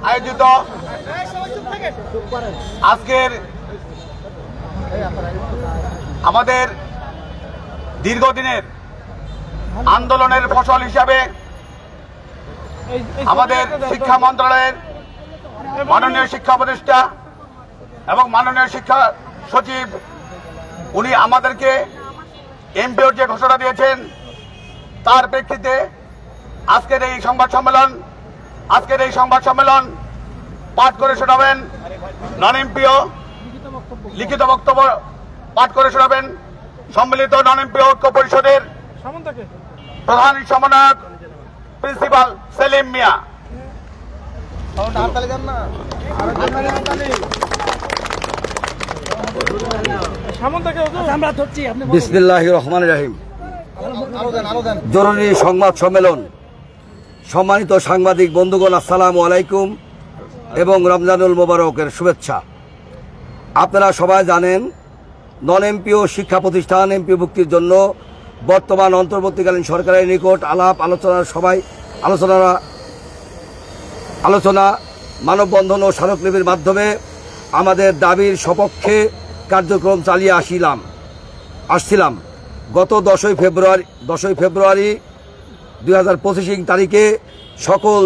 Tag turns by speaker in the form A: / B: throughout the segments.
A: আয়োজিত আজকের আমাদের দীর্ঘদিনের আন্দোলনের ফসল হিসাবে আমাদের শিক্ষা মন্ত্রণালয়ের মাননীয় শিক্ষা উপদেষ্টা এবং মাননীয় শিক্ষা সচিব উনি আমাদেরকে এমপিওর যে ঘোষণা দিয়েছেন তার প্রেক্ষিতে আজকের এই সংবাদ সম্মেলন পাঠ করে শোনাবেন নন এমপিও লিখিত বক্তব্য পাঠ করে শোনাবেন সম্মিলিত নন এমপিও ঐক্য পরিষদের প্রধান সমন্বয়ক প্রিন্সিপাল সেলিম মিয়া।
B: বিসমিল্লাহির রহমানির রহিম। জরুরি সংবাদ সম্মেলন। সম্মানিত সাংবাদিক বন্ধুগণ, আসসালামু আলাইকুম এবং রমজানুল মোবারকের শুভেচ্ছা। আপনারা সবাই জানেন, নন এমপিও শিক্ষা প্রতিষ্ঠান এমপিভুক্তির জন্য বর্তমান অন্তর্বর্তীকালীন সরকারের নিকট আলোচনা মানববন্ধন ও স্মারকলিপির মাধ্যমে আমাদের দাবির সপক্ষে কার্যক্রম চালিয়ে আসছিলাম। গত 10ই ফেব্রুয়ারি 2025 তারিখে সকল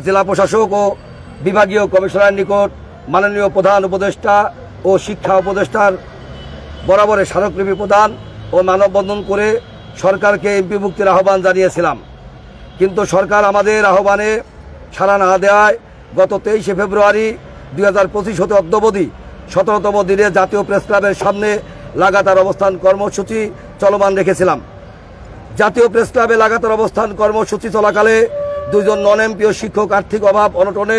B: জেলা প্রশাসক ও বিভাগীয় কমিশনারের নিকট মাননীয় প্রধান উপদেষ্টা ও শিক্ষা উপদেষ্টার বরাবরে স্মারকলিপি প্রদান ও মানববন্ধন করে সরকারকে এমপি মুক্তির আহ্বান জানিয়েছিলাম। কিন্তু সরকার আমাদের আহ্বানে সাড়া না দেওয়ায় গত 23শে ফেব্রুয়ারি 2025 হতে অদ্যাবধি 17তম দিনে জাতীয় প্রেস ক্লাবের সামনে লাগাতার অবস্থান কর্মসূচি চলমান রেখেছিলাম। জাতীয় প্রেস ক্লাবে লাগাতার অবস্থান কর্মসূচি চলাকালে 2 জন নন এমপিও শিক্ষক আর্থিক অভাব অনটনে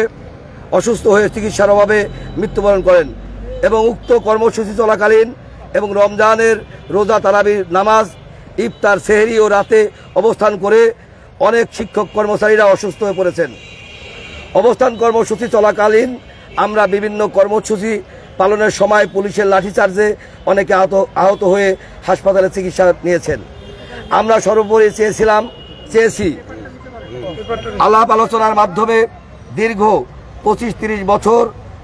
B: অসুস্থ হয়ে চিকিৎসার অভাবে মৃত্যুবরণ করেন এবং উক্ত কর্মসূচি চলাকালীন এবং রমজানের রোজা তারাবির নামাজ, ইফতার, সেহরি ও রাতে অবস্থান করে অনেক শিক্ষক কর্মচারীরা অসুস্থ হয়ে পড়েছেন। অবস্থান কর্মসূচি চলাকালীন আমরা বিভিন্ন কর্মসূচি পালনের সময় পুলিশের লাঠিচার্জে অনেকে আহত হয়ে হাসপাতালে চিকিৎসা নিয়েছেন। আমরা সর্বোপরি চেয়েছি আলাপ আলোচনার মাধ্যমে দীর্ঘ 25-30 বছর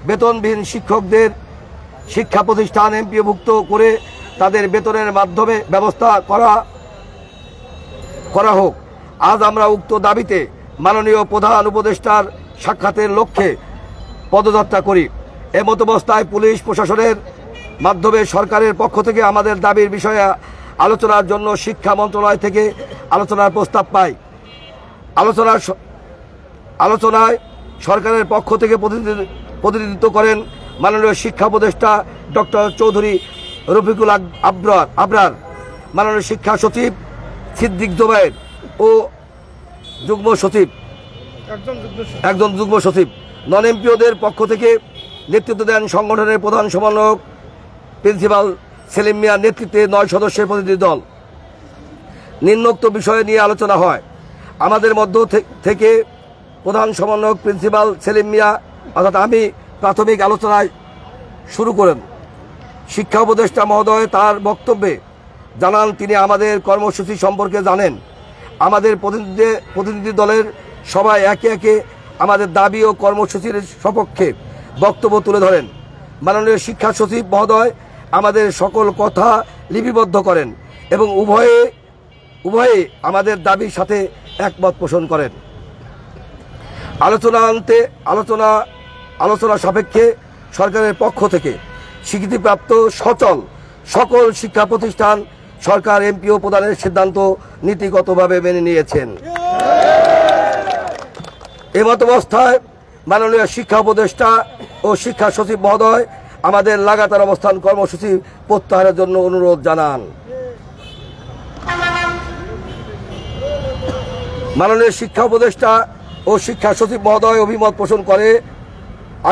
B: বেতনবিহীন শিক্ষকদের শিক্ষা প্রতিষ্ঠান এমপিওভুক্ত করে তাদের বেতনের মাধ্যমে ব্যবস্থা করা হোক। আজ আমরা উক্ত দাবিতে মাননীয় প্রধান উপদেষ্টার সাক্ষাতের লক্ষ্যে পদযাত্রা করি। এমতাবস্থায় পুলিশ প্রশাসনের মাধ্যমে সরকারের পক্ষ থেকে আমাদের দাবির বিষয়ে আলোচনার জন্য শিক্ষা মন্ত্রণালয় থেকে আলোচনার প্রস্তাব পাই। আলোচনায় সরকারের পক্ষ থেকে প্রতিনিধিত্ব করেন মাননীয় শিক্ষা উপদেষ্টা ডক্টর চৌধুরী রফিকুল আবরার, মাননীয় শিক্ষা সচিব সিদ্দিক জোবায়ের ও একজন যুগ্ম সচিব। নন এমপিওদের পক্ষ থেকে নেতৃত্ব দেন সংগঠনের প্রধান সমন্বয়ক প্রিন্সিপাল সেলিম মিয়ার নেতৃত্বে 9 সদস্যের প্রতিনিধি দল। নিম্নোক্ত বিষয়ে নিয়ে আলোচনা হয়। আমাদের মধ্য থেকে প্রধান সমন্বয়ক প্রিন্সিপাল সেলিম মিয়া অর্থাৎ আমি প্রাথমিক আলোচনায় শুরু করেন। শিক্ষা উপদেষ্টা মহোদয় তার বক্তব্যে জানান তিনি আমাদের কর্মসূচি সম্পর্কে জানেন। আমাদের প্রতিনিধি দলের সবাই একে একে আমাদের দাবি ও কর্মসূচির সপক্ষে বক্তব্য তুলে ধরেন। মাননীয় শিক্ষা সচিব মহোদয় আমাদের সকল কথা লিপিবদ্ধ করেন এবং উভয়ে আমাদের দাবির সাথে একমত পোষণ করেন। আলোচনা সাপেক্ষে সরকারের পক্ষ থেকে স্বীকৃতিপ্রাপ্ত সচল সকল শিক্ষা প্রতিষ্ঠান সরকার এমপিও প্রদানের সিদ্ধান্ত নীতিগতভাবে মেনে নিয়েছেন। এমতাবস্থায় মাননীয় শিক্ষা উপদেষ্টা ও শিক্ষা সচিব মহোদয় আমাদের লাগাতার অবস্থান কর্মসূচি প্রত্যাহারের জন্য অনুরোধ জানান। মাননীয় শিক্ষা উপদেষ্টা ও শিক্ষা সচিব মহোদয় অভিমত পোষণ করে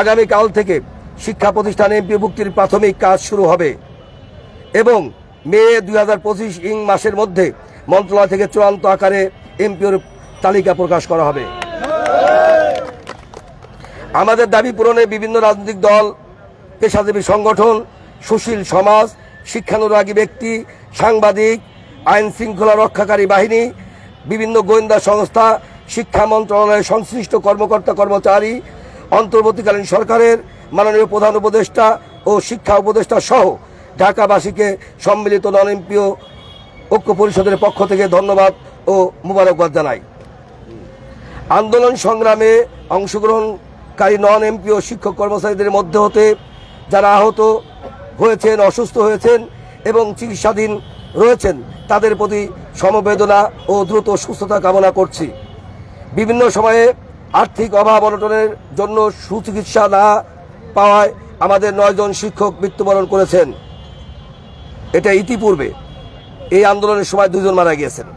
B: আগামীকাল থেকে শিক্ষা প্রতিষ্ঠান এমপিভুক্তির প্রাথমিক কাজ শুরু হবে এবং মে 2025 মাসের মধ্যে মন্ত্রণালয় থেকে চূড়ান্ত আকারে এমপিওর তালিকা প্রকাশ করা হবে। আমাদের দাবি পূরণে বিভিন্ন রাজনৈতিক দল, পেশাজীবী সংগঠন, সুশীল সমাজ, শিক্ষানুরাগী ব্যক্তি, সাংবাদিক, আইন শৃঙ্খলা রক্ষাকারী বাহিনী, বিভিন্ন গোয়েন্দা সংস্থা, শিক্ষা মন্ত্রণালয়ের সংশ্লিষ্ট কর্মকর্তা কর্মচারী, অন্তর্বর্তীকালীন সরকারের মাননীয় প্রধান উপদেষ্টা ও শিক্ষা উপদেষ্টা সহ ঢাকাবাসীকে সম্মিলিত নন এমপিও ঐক্য পরিষদের পক্ষ থেকে ধন্যবাদ ও মুবারকবাদ জানাই। আন্দোলন সংগ্রামে অংশগ্রহণকারী নন এমপিও শিক্ষক কর্মচারীদের মধ্যে হতে যারা আহত হয়েছেন, অসুস্থ হয়েছেন এবং চিকিৎসাধীন রয়েছেন তাদের প্রতি সমবেদনা ও দ্রুত সুস্থতা কামনা করছি। বিভিন্ন সময়ে আর্থিক অভাব অনটনের জন্য সুচিকিৎসা না পাওয়ায় আমাদের 9 জন শিক্ষক মৃত্যুবরণ করেছেন। এটা ইতিপূর্বে এই আন্দোলনের সময় 2 জন মারা গিয়েছেন।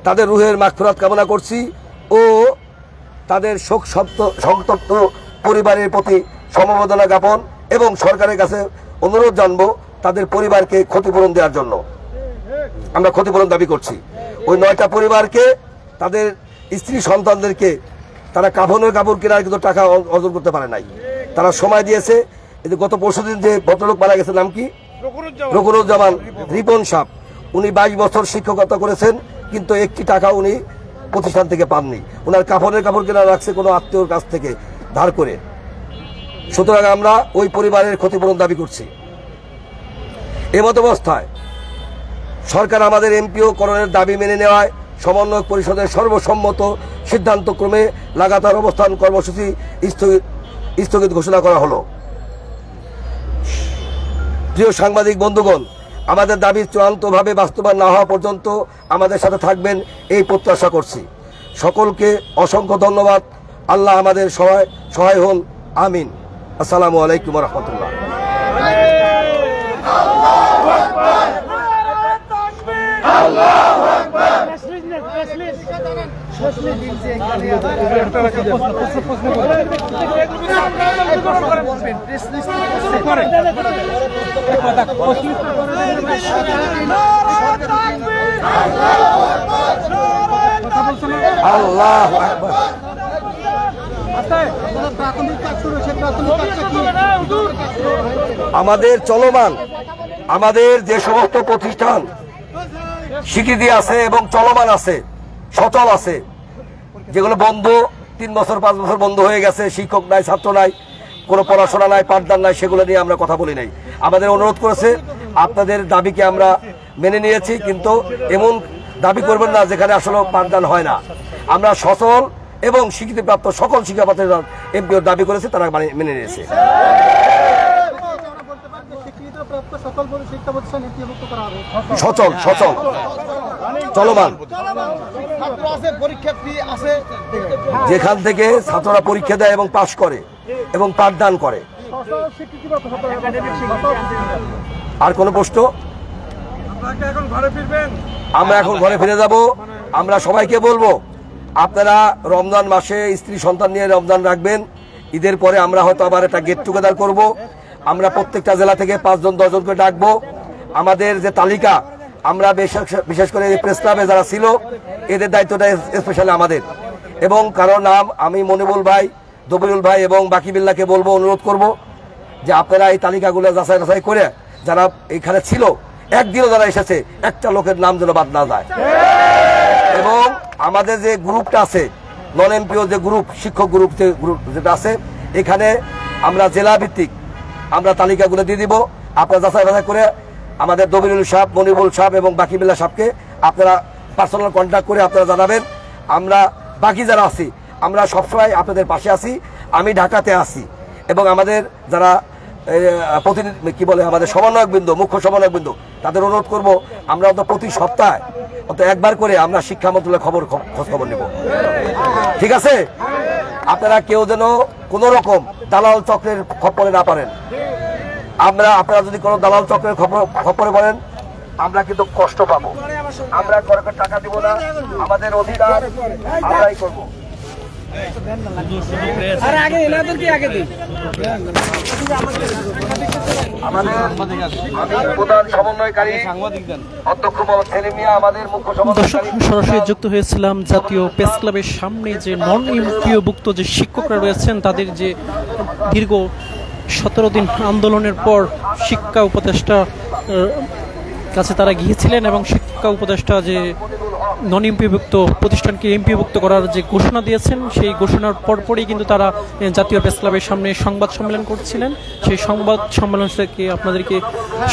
B: তাদের রুহের মাগফিরাত কামনা করছি ও তাদের শোক সন্তপ্ত পরিবারের প্রতি সমবেদনা জ্ঞাপন এবং সরকারের কাছে অনুরোধ জানাবো তাদের পরিবারকে ক্ষতিপূরণ দেওয়ার জন্য। আমরা ক্ষতিপূরণ দাবি করছি। ওই 9টা পরিবারকে তাদের স্ত্রী সন্তানদেরকে তারা কাফনের কাপড় কেনার কিন্তু টাকা অর্জন করতে পারে নাই। তারা সময় দিয়েছে। গত পরশুদিন যে ভদ্রলোক মারা গেছে, নাম কি? রকুনুজ্জামান রিপন সাহেব। উনি 22 বছর শিক্ষকতা করেছেন, কিন্তু একটি টাকা উনি প্রতিষ্ঠান থেকে পাননি। ওনার কাফনের কাপড় কেনা রাখছে কোনো আত্মীয়র কাছ থেকে ধার করে। সুতরাং আমরা ওই পরিবারের ক্ষতিপূরণ দাবি করছি। এমত অবস্থায় সরকার আমাদের এমপিও করণের দাবি মেনে নেওয়ায় সমন্বয়ক পরিষদের সর্বসম্মত সিদ্ধান্তক্রমে লাগাতার অবস্থান কর্মসূচি স্থগিত ঘোষণা করা হলো। প্রিয় সাংবাদিক বন্ধুগণ, আমাদের দাবি চূড়ান্তভাবে বাস্তবায়ন না হওয়া পর্যন্ত আমাদের সাথে থাকবেন এই প্রত্যাশা করছি। সকলকে অসংখ্য ধন্যবাদ। আল্লাহ আমাদের সহায় হন। আমিন। আসসালামু আলাইকুম ওয়া রাহমাতুল্লাহ। আল্লাহু আকবার। আমাদের চলমান, আমাদের যে সমস্ত প্রতিষ্ঠান স্বীকৃতি আছে এবং চলমান আছে, সচল আছে, যেগুলো বন্ধ 3 বছর 5 বছর বন্ধ হয়ে গেছে, শিক্ষক নাই, ছাত্র নাই, কোনো পড়াশোনা নাই, পাঠদান নাই, সেগুলো নিয়ে আমরা কথা বলি নাই। আমাদের অনুরোধ করেছে, আপনাদের দাবিকে আমরা মেনে নিয়েছি, কিন্তু এমন দাবি করবেন না যেখানে আসলে পাঠদান হয় না। আমরা সচল এবং স্বীকৃতিপ্রাপ্ত সকল শিক্ষা প্রতিষ্ঠান এমপিওর দাবি করেছে, তারা মেনে নিয়েছে। সচল সচল চলমান, যেখান থেকে ছাত্ররা পরীক্ষা দেয় এবং পাশ করে এবং পাঠদান করে। আর কোন প্রশ্ন? আমরা এখন ঘরে ফিরে যাব। আমরা সবাইকে বলবো, আপনারা রমজান মাসে স্ত্রী সন্তান নিয়ে রমজান রাখবেন। ঈদের পরে আমরা হয়তো আবার একটা গেট টুগেদার করব। আমরা প্রত্যেকটা জেলা থেকে 5 জন 10 জনকে ডাকবো। আমাদের যে তালিকা, আমরা বিশেষ করে প্রেস ক্লাবে যারা ছিল, এদের দায়িত্বটা স্পেশালি আমাদের। এবং কারো নাম আমি মনিবুল ভাই, দবিরুল ভাই এবং বাকিবিল্লাহকে বলবো, অনুরোধ করব যে আপনারা এই তালিকাগুলো যাচাই করে যারা এখানে ছিল, একদিনও যারা এসেছে, একটা লোকের নাম যেন বাদ না যায়। এবং আমাদের যে গ্রুপটা আছে, নন এমপিও যে গ্রুপ, শিক্ষক গ্রুপ যেটা আছে, এখানে আমরা জেলা ভিত্তিক আমরা তালিকাগুলো দিয়ে দিব। আপনারা যাচাই করে আমাদের দবিরুল সাহেব, মনিবুল সাহেব এবং বাকিবিল্লাহ সাহেবকে আপনারা পার্সোনাল কন্ট্যাক্ট করে আপনারা জানাবেন। আমরা বাকি যারা আছি, আমরা সবসময় আপনাদের পাশে আছি। আমি ঢাকাতে আছি এবং আমাদের যারা প্রতিনিধি কি বলে, আমাদের সমন্বয়কবৃন্দ, মুখ্য সমন্বয়কবৃন্দ, তাদের অনুরোধ করব, আমরা তো প্রতি সপ্তাহে অত একবার করে আমরা শিক্ষা মন্ত্রণালয়ের খোঁজ খবর নেব। ঠিক আছে? আপনারা কেউ যেন কোন রকম দালাল চক্রের খপ্পরে না পারেন। আপনারা যদি কোনো দালাল চক্রের খপ্পরে পড়েন, আমরা কিন্তু কষ্ট পাবো। আমরা সরকার টাকা দিব না, আমাদের অধিকার আমরাই করবো।
C: সরাসরি যুক্ত হয়েছিলাম জাতীয় প্রেস ক্লাবের সামনে যে নন এমপিওভুক্ত যে শিক্ষকরা রয়েছেন, তাদের যে দীর্ঘ 17 দিন আন্দোলনের পর শিক্ষা উপদেষ্টা কাছে তারা গিয়েছিলেন এবং শিক্ষা উপদেষ্টা যে নন এমপিভুক্ত প্রতিষ্ঠানকে এমপিভুক্ত করার যে ঘোষণা দিয়েছেন, সেই ঘোষণার পরপরই কিন্তু তারা জাতীয় প্রেস ক্লাবের সামনে সংবাদ সম্মেলন করছিলেন। সেই সংবাদ সম্মেলন থেকে আপনাদেরকে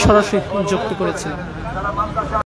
C: সরাসরি যুক্ত করেছিলেন।